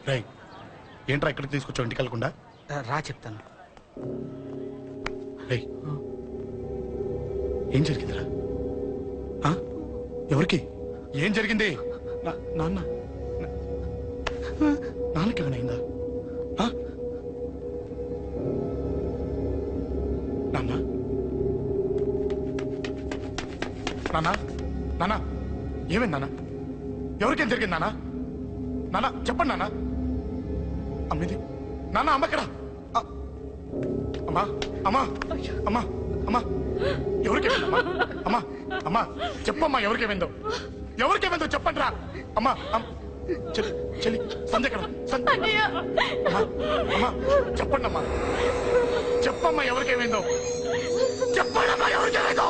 రై ఏంట్రా ఇక్కడికి తీసుకొచ్చావు ఇంటికి వెళ్ళకుండా? రా చెప్తాను. రై ఏం జరిగిందిరా? ఎవరికి ఏం జరిగింది? నాన్నకి ఏమైనా అయిందా? నాన్న నాన్న నాన్న ఏమైంది నాన్న? ఎవరికేం జరిగింది నాన్న? నాన్న చెప్పండి నాన్న. అమ్మది నాన్న అమ్మకడా? అమ్మా అమ్మా అమ్మా అమ్మా ఎవరికేమైందమ్మా? అమ్మా అమ్మా చెప్పమ్మా ఎవరికేమైందో? ఎవరికేమైందో చెప్పండి రా. అమ్మా చెల్లి సంధ్య ఎక్కడ? అమ్మా చెప్పండి అమ్మా. చెప్పమ్మా ఎవరికేమైందో? చెప్పండి అమ్మా ఎవరికేమైందో?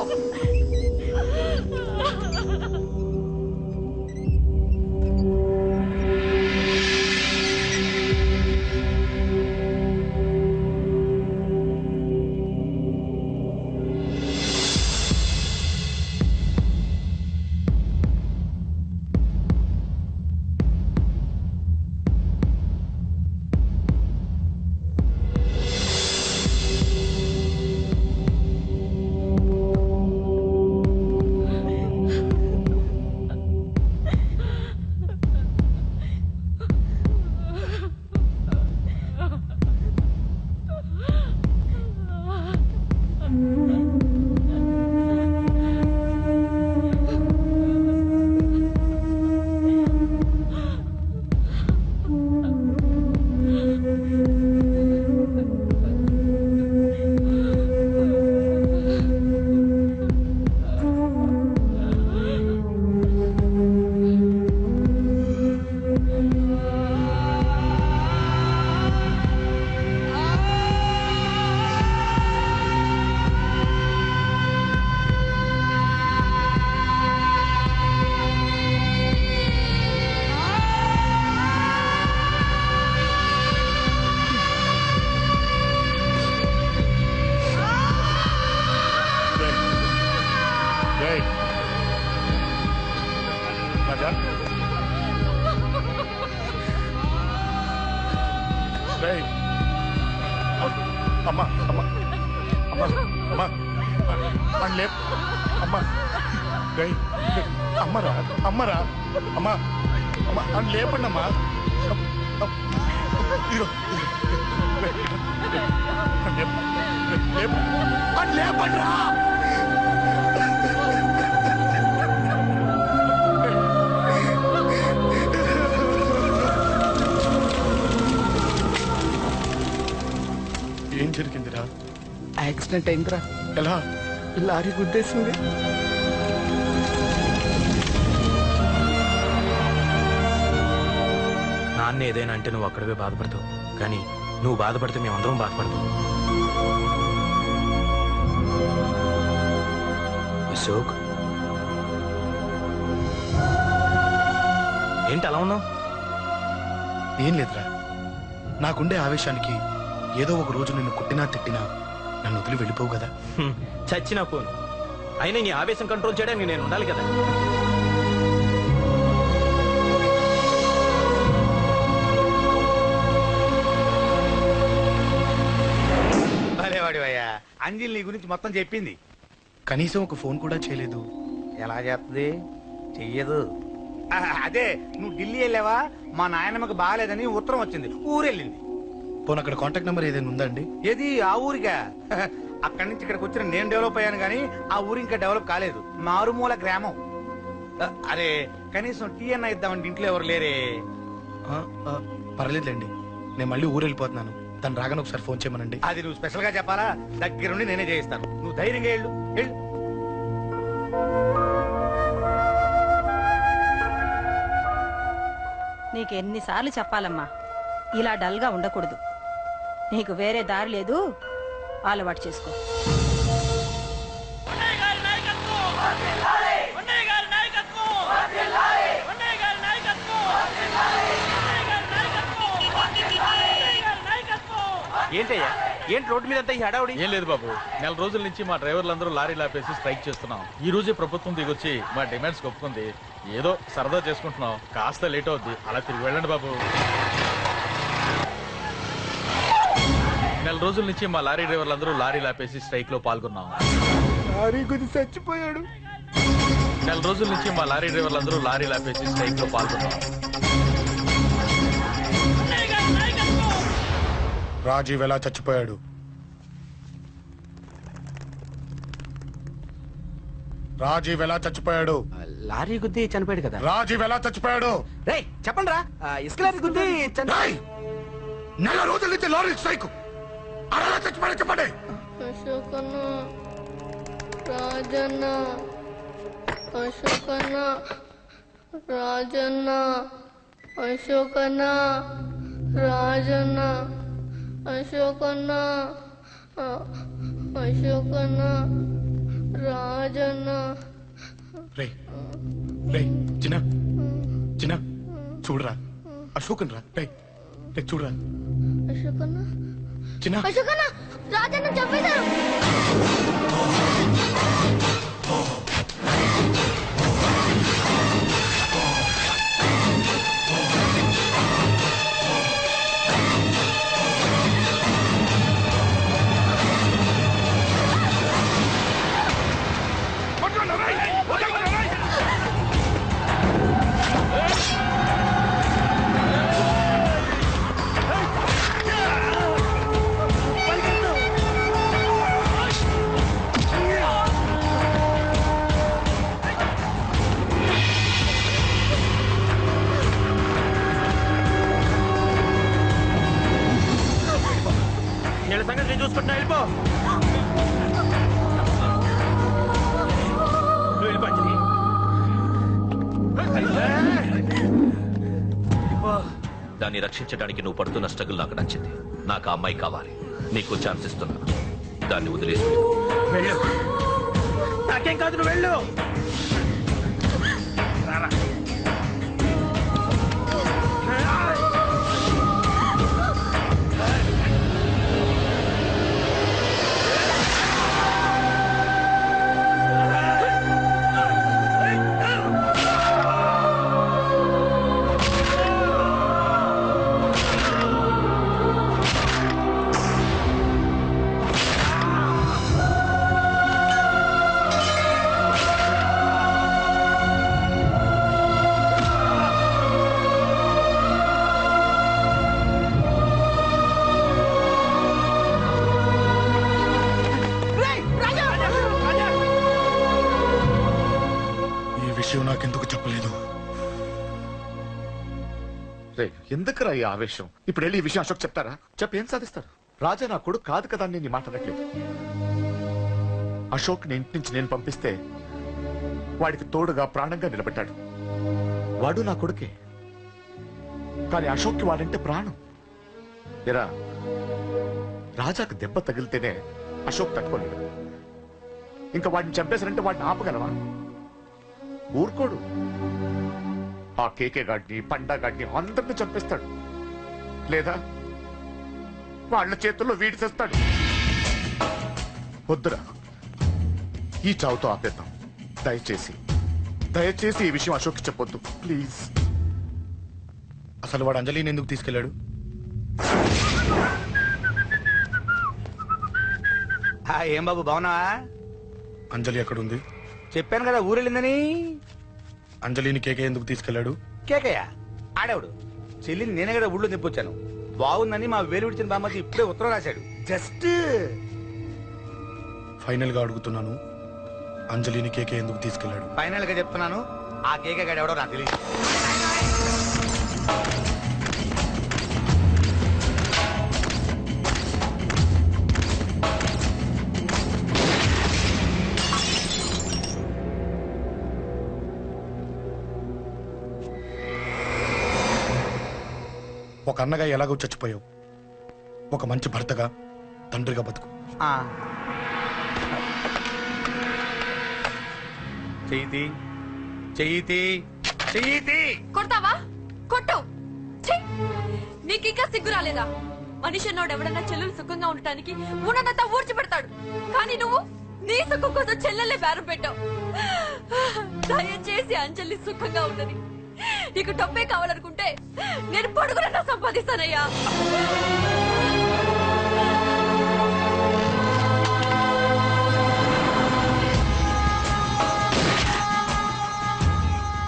అమ్మా అమ్మా అమ్మా అమ్మా లే అమ్మా అమ్మరా అమ్మరా అమ్మా అమ్మా అని లేపండి అమ్మా. లేపండి రా. ఏం జరిగిందిరా? యాక్సిడెంట్ అయిందిరా. ఎలా? లారీ గుద్దేసింది. నాన్న ఏదైనా అంటే నువ్వు అక్కడవే బాధపడతావు, కానీ నువ్వు బాధపడితే మేమందరం బాధపడతాం. అశోక్ ఏంటి అలా ఉన్నావు? ఏం లేదురా, నాకుండే ఆవేశానికి ఏదో ఒక రోజు నిన్ను కొట్టినా తిట్టినా నన్ను వదిలి వెళ్ళిపోవు కదా. చచ్చినా పోను, అయినా నీ ఆవేశం కంట్రోల్ చేయడానికి నేను ఉండాలి కదా. భలేవాడివయ్యా, అంజలి నీ గురించి మొత్తం చెప్పింది. కనీసం ఒక ఫోన్ కూడా చేయలేదు. ఎలా చేస్తుంది? చెయ్యదు. అదే నువ్వు ఢిల్లీ వెళ్ళావా, మా నాయనమ్మకి బాగాలేదని ఉత్తరం వచ్చింది, ఊరెళ్ళింది. పోనీ అక్కడ కాంటాక్ట్ నెంబర్ ఏదైనా ఉందా అండి? ఏది? ఆ ఊరిగా? అక్కడి నుంచి ఇక్కడికి వచ్చిన నేను డెవలప్ అయ్యాను కానీ ఆ ఊరు ఇంకా డెవలప్ కాలేదు. మారుమూల గ్రామం. అరే కనీసం టీ అన్న ఇద్దామంటే ఇంట్లో ఎవరు లేరే. పర్లేదులేండి, నేను మళ్ళీ ఊరు వెళ్ళిపోతున్నాను. తను రాగానే ఒకసారి ఫోన్ చేయమనండి. అది నువ్వు స్పెషల్ గా చెప్పాలా? దగ్గరుండి నేనే చేయిస్తాను, నువ్వు ధైర్యంగా వెళ్ళు. వెళ్ళు. నీకెన్నిసార్లు చెప్పాలమ్మా, ఇలా డల్గా ఉండకూడదు. నీకు వేరే దారి లేదు, అలవాటు చేసుకో. ఏంటయ్యా, ఏంటి రోడ్డు మీద ఈ హడావుడి? ఏం లేదు బాబు, నెల రోజుల నుంచి మా డ్రైవర్లందరూ లారీలు ఆపేసి స్ట్రైక్ చేస్తున్నాం. ఈ రోజే ప్రభుత్వం దిగొచ్చి మా డిమాండ్స్ ఒప్పుకుంది. ఏదో సరదా చేసుకుంటున్నాం, కాస్త లేట్ అవుద్ది, అలా తిరిగి వెళ్ళండి బాబు. నెల రోజుల నుంచి మా లారీ డ్రైవర్లందరూ లారీలు ఆపేసి స్ట్రైక్ లో పాల్గొన్నాం. లారీ గుద్ది చచ్చిపోయాడు. నెల రోజుల నుంచి మా లారీ డ్రైవర్లందరూ లారీలు ఆపేసి స్ట్రైక్ లో పాల్గొన్నాం. రాజీవ్ ఎలా చచ్చిపోయాడు? రాజీవ్ ఎలా చచ్చిపోయాడు? లారీ గుద్ది చనిపోయాడు కదా. రాజీవ్ ఎలా చచ్చిపోయాడు? రే చెప్పండి రా, ఇసుక లారీ గుద్ది రేయ్! నెల రోజుల నుంచి లారీ స్ట్రైక్. అలా చచ్చిపోయాడు చెప్పండి. అశోకన్న, రాజన్న, అశోకన్న, రాజన్న, అశోకన్న, రాజన్న, అశోకన్న, అశోకన్న, రాజన్న. రే రే చిన్న చిన్న చూడరా, అశోకన్ రా. రే రే చూడరా అశోకన్న, చిన్న. అశోకన్న, రాజన్న చంపేశారు. సంగతి నేను చూసుకుంటున్నా, వెళ్ళిపో. నువ్వు వెళ్ళిపో అంజలి. దాన్ని రక్షించడానికి నువ్వు పడుతున్న స్ట్రగుల్ నాకు నచ్చింది. నాకు ఆ అమ్మాయి కావాలి. నీకు ఛాన్స్ ఇస్తున్నాను. దాన్ని వదిలేసి వెళ్ళు. నాకేం కాదు, నువ్వు వెళ్ళు. నాకెందుకు చెప్పలేదు? రే ఎందుకురా ఈ ఆవేశం? ఇప్పుడు వెళ్ళి ఈ విషయం అశోక్ చెప్తారా? చెప్పి ఏం సాధిస్తారు? రాజా నా కొడుకు కాదు కదా అని నేను మాట్లాడట్లేదు. అశోక్ ని ఇంటి నుంచి నేను పంపిస్తే వాడికి తోడుగా ప్రాణంగా నిలబెట్టాడు. వాడు నా కొడుకే, కానీ అశోక్కి వాడంటే ప్రాణం. ఎరా రాజాకు దెబ్బ తగిలితేనే అశోక్ తట్టుకోలేడు. ఇంకా వాడిని చంపేశారంటే వాడిని ఆపగలవా? ఊరుకోడు. ఆ కేకే గాడిని, పండా గాడిని అందరిని చంపేస్తాడు, లేదా వాళ్ళ చేతుల్లో వీడి చేస్తాడు. వద్దురా, ఈ చావుతో ఆపేద్దాం. దయచేసి దయచేసి ఈ విషయం అశోక్కి చెప్పొద్దు ప్లీజ్. అసలు వాడు అంజలిని ఎందుకు తీసుకెళ్లాడు? ఏం బాబు బాగున్నావా? అంజలి ఎక్కడుంది? చెప్పాను కదా ఊరెళ్ళిందని. అంజలిని కేకే ఎందుకు తీసుకెళ్లాడు? కేకయ్య ఆడేవాడు. చెల్లిని నేనే కదా ఊళ్ళో తెప్పొచ్చాను. బాగుందని మా వేలు విడిచిన బామ్మకి ఇప్పుడే ఉత్తరం రాశాడు. జస్ట్ ఫైనల్ గా అడుగుతున్నాను, అంజలిని కేకే ఎందుకు తీసుకెళ్లాడు? ఫైనల్ గా చెప్తున్నాను, ఆ కేకే గాడు ఎవడో నాకు తెలియదు. ఒక అన్నగా ఎలాగో చచ్చిపోయావు, ఒక మంచి భర్తగా, తండ్రిగా బతుకు. చెయ్యితి చెయ్యితి చెయ్యితి. కొడతావా? కొట్టు. నీకింకా సిగ్గు రాలేదా? మనిషి అన్నోడు ఎవడన్నా చెల్లెలు సుఖంగా ఉండటానికి ఉన్నదంతా ఊడ్చి పెడతాడు, కానీ నువ్వు నీ సుఖం కోసం చెల్లెలే బేరం పెట్టావు. దయచేసి అంజలి సుఖంగా ఉండని. నీకు డబ్బే కావాలనుకుంటే నేను పడుకునన్నా సంపాదిస్తానయ్యా.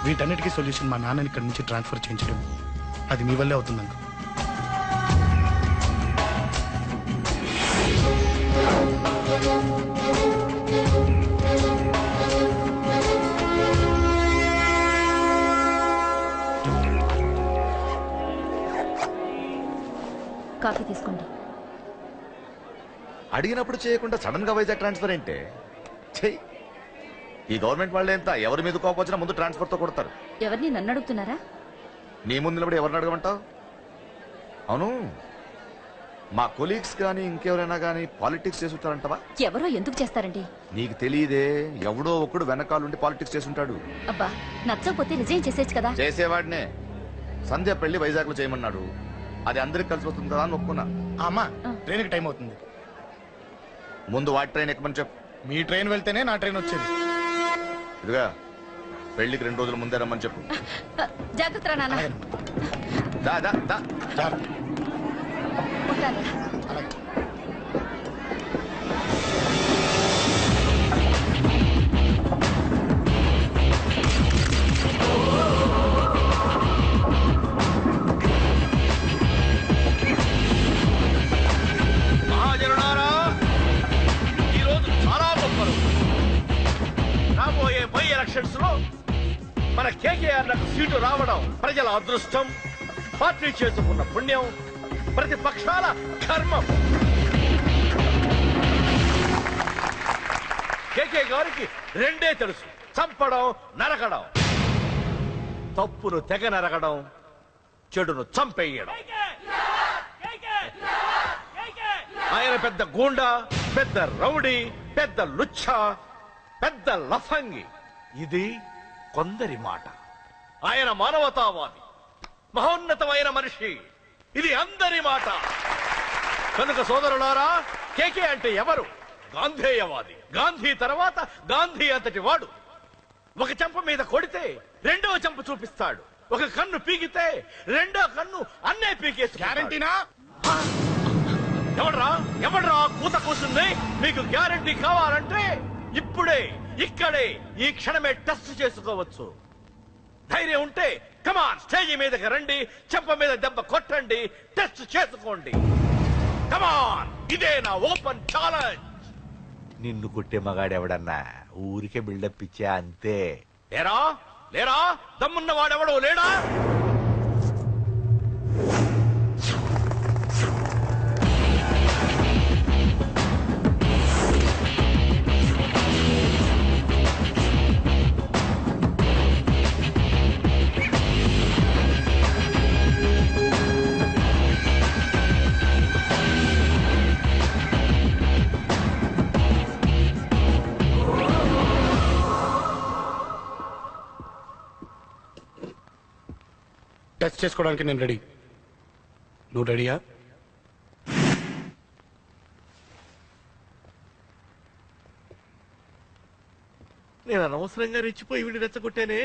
వీటన్నిటికీ సొల్యూషన్ మా నాన్నని ఇక్కడి నుంచి ట్రాన్స్ఫర్ చేయించడం, అది మీ వల్లే అవుతుంది అంకుల్. కాఫీ తీసుకోండి. అడిగినప్పుడు చేయకుండా సడన్ గా వైజాగ్ ట్రాన్స్ఫర్ ఏంటే? చెయ్యి. ఈ గవర్నమెంట్ వాళ్ళే ఎంత, ఎవరి మీద కోపం వచ్చినా ముందు ట్రాన్స్ఫర్ తో కొడతారు. ఎవరిని నన్ను అడుగుతున్నారా? నీ ముందు నిలబడి ఎవరిని అడగమంటావు? అవును, మా కొలీగ్స్ కానీ ఇంకెవరైనా కానీ పాలిటిక్స్ చేస్తుంటారంటవా? ఎవరో ఎందుకు చేస్తారండి? నీకు తెలియదే, ఎవడో ఒకడు వెనకాలండి పాలిటిక్స్ చేస్తుంటాడు. అబ్బా, నచ్చకపోతే రిజైన్ చేసేచ్చు కదా. చేసేవాడినే. సంధ్య పెళ్లి వైజాగ్ లో చేయమన్నాడు, అది అందరికి కలిసి వస్తుంది కదా అని ఒప్పుకున్నా. అమ్మా, ట్రైన్కి టైం అవుతుంది. ముందు వాటి ట్రైన్ ఎక్కమని చెప్పు. మీ ట్రైన్ వెళ్తేనే నా ట్రైన్ వచ్చేది. ఇదిగా పెళ్లికి 2 రోజుల ముందే రమ్మని చెప్పు. జాగ్రత్త నాన్న. దా దా దా. జాగ్రత్త. ఉంటాను. అలాగే. మహాజనులారా, ఈరోజు చాలా గొప్ప రోజు. రాబోయే బై ఎలక్షన్స్ లో మన కేకేఆర్ నాకు సీటు రావడం ప్రజల అదృష్టం, పార్టీ చేసుకున్న పుణ్యం, ప్రతిపక్షాల కర్మం. కేకే గారికి రెండే తెలుసు: చంపడం, నరకడం. తప్పును తెగ నరకడం, చెడును చంపేయడం. ఆయన పెద్ద గూండా, పెద్ద రౌడీ, పెద్ద లుచ్చ, పెద్ద లఫంగి. ఇది కొందరి మాట. ఆయన మానవతావాది, మహోన్నతమైన మనిషి. ఇది అందరి మాట. కనుక సోదరులారా, కేకే అంటే ఎవరు? గాంధేయవాది. గాంధీ తర్వాత గాంధీ అంతటి వాడు. ఒక చెంప మీద కొడితే రెండవ చెంప చూపిస్తాడు. ఒక కన్ను పీకితే రెండో కన్ను అన్నే పీకేసి. గ్యారంటీనా? ఎవడ్రా కూత కూర్చుంది? మీకు గ్యారంటీ కావాలంటే ఇప్పుడే, ఇక్కడే, ఈ క్షణమే టెస్ట్ చేసుకోవచ్చు. ధైర్యం ఉంటే కమాన్, స్టేజీ మీదకి రండి, చెంప మీద దెబ్బ కొట్టండి, టెస్ట్ చేసుకోండి. కమాన్, ఇదే నా ఓపెన్ ఛాలెంజ్. నిన్ను కొట్టే మగాడెవడన్నా ఊరికే బిల్డప్ ఇచ్చా అంతే. లేరా లేరా దమ్మున్న వాడెవడో లేడా? టెస్ట్ చేసుకోవడానికి నేను రెడీ. నువ్వు రెడీయా? నేను అనవసరంగా రెచ్చిపోయి వీడిని రెచ్చగొట్టానే.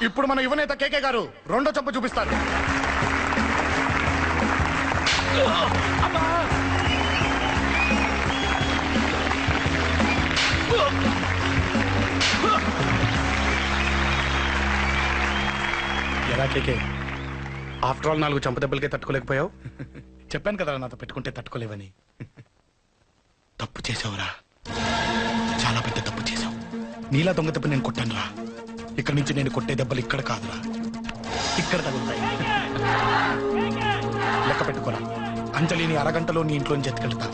ఇప్పుడు మన యువనేత కేకే గారు రెండో చెంప చూపిస్తారు. ఎలా కేకే, ఆఫ్టర్ ఆల్ 4 చంప దెబ్బలకే తట్టుకోలేకపోయావు? చెప్పాను కదా నాతో పెట్టుకుంటే తట్టుకోలేవని. తప్పు చేసావురా, చాలా పెద్ద తప్పు చేసావు. నీలా దొంగ దెబ్బ నేను కొట్టాను రా. ఇక్కడి నుంచి నేను కొట్టే దెబ్బలు ఇక్కడ కాదురా, ఇక్కడ తగులుతాయి. లెక్క పెట్టుకోరా, అంజలిని అరగంటలో నీ ఇంట్లోంచి ఎత్తుకెళ్తా.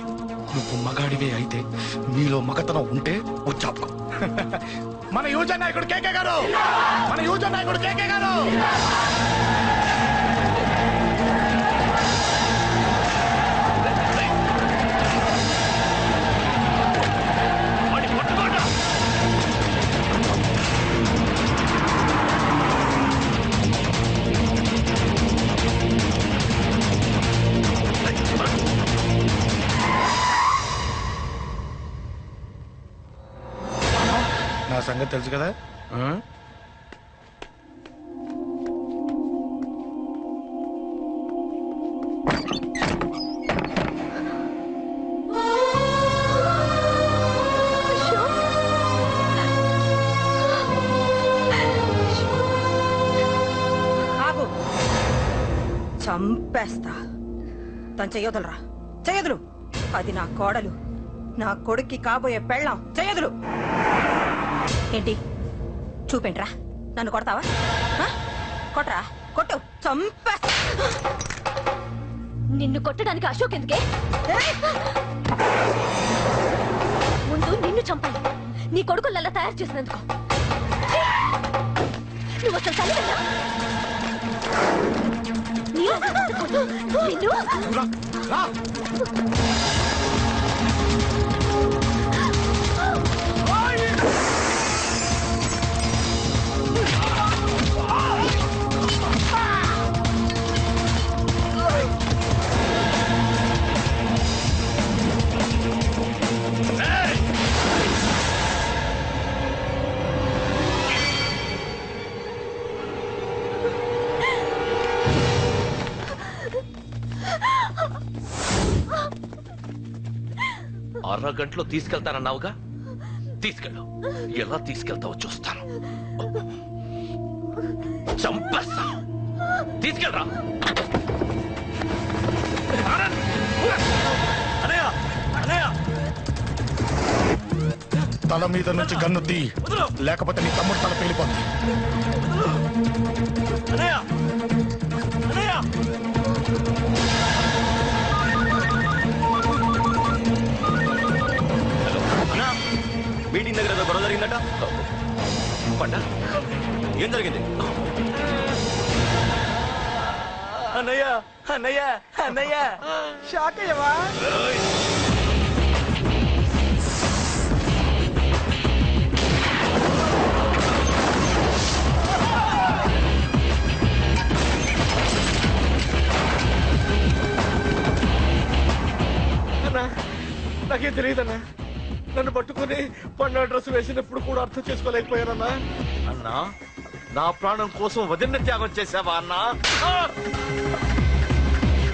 నువ్వు మగాడివే అయితే, నీలో మగతనం ఉంటే వచ్చాపుకో. మన యువజన నాయకుడు కేకే గారు, మన యువజన నాయకుడు కేకే గారు. నా సంగతి తెలుసు కదా. చంపేస్తా. తను చెయ్యొదలరా, చెయ్యదులు. అది నా కోడలు, నా కొడుక్కి కాబోయే పెళ్ళాం. చెయ్యదులు. ఏంటి చూపేంట్రా? నన్ను కొడతావా? కొట్టరా, కొట్టు, చంపేస్తా. నిన్ను కొట్టడానికి అశోక్ ఎందుకే? ముందు నిన్ను చంపాలి, నీ కొడుకులలా తయారు చేసినందుకు. నువ్వు అసలు తల్లిదండ్రా? నిన్ను అరగంటలో తీసుకెళ్తానన్నావుగా, తీసుకెళ్ళు. ఎలా తీసుకెళ్తావో చూస్తాను. చంపేస్తా. తీసుకెళ్ళరా. తల మీద నుంచి గన్ను తీ, లేకపోతే నీ తమ్ముడు తల పేలిపోతుంది. మీటింగ్ దగ్గర ఏదో గొడవ జరిగిందట. పంట ఏం జరిగింది? అన్నయ్య అన్నయ్య అన్నయ్య, షాక్ అయ్యవా? అన్నా, నాకేం తెలియదన్నా. నన్ను పట్టుకుని పండుగ డ్రెస్ వేసినప్పుడు కూడా అర్థం చేసుకోలేకపోయానన్నా. అన్నా, నా ప్రాణం కోసం వదిన త్యాగం చేసావా అన్నా?